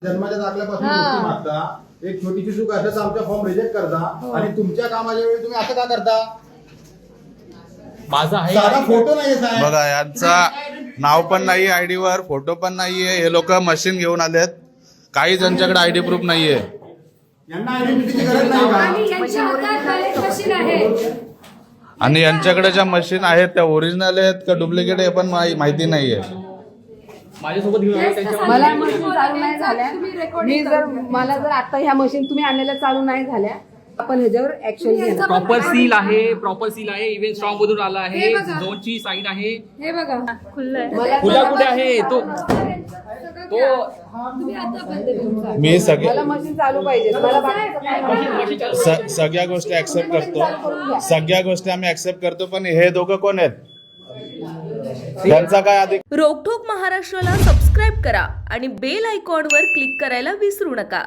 जन्माच्या दाखल्यापासून गोष्टी मागता, एक छोटीशी चूक असल्यास आमचा फॉर्म रिजेक्ट करता आणि तुमच्या कामाच्या वेळी तुम्ही असं का करता? माझा आहे साधा फोटो नाही साहेब. बघा यांचा नाव पण नाही आयडी वर, फोटो पण नाहीये. हे लोक मशीन घेऊन आलेत. काही ज्यांच्याकडे आयडी प्रूफ नाहीये यांना आयडेंटिटीची गरज नाही का? आणि यांच्याकडे ज्या मशीन आहेत त्या ओरिजिनल आहेत का डुप्लिकेट हे पण माहिती नाहीये. माझ्यासोबत घेऊन आले त्यांच्या मला मशीन चालू नाही झाल्या. मला जर आता ह्या मशीन तुम्ही आणलेल्या चालू नाही झाल्या, आपण ह्याच्यावर ऍक्शन घेणार. प्रॉपर सील आहे इव्हन स्ट्रॉंग मधून आला आहे, झोनची साईन आहे. हे बघा खुल्लंय. खुला कुठे आहे तो मी सगळे मला मशीन चालू पाहिजे. मला बाकीचं काय नाही. सगळ्या गोष्टी ऍक्सेप्ट करतो, सगळ्या गोष्टी आम्ही ऍक्सेप्ट करतो, पण हे दोघं कोण आहेत? त्यांचा काय अधिक? रोकठोक महाराष्ट्राला सबस्क्राईब करा आणि बेल आयकॉनवर क्लिक करायला विसरू नका.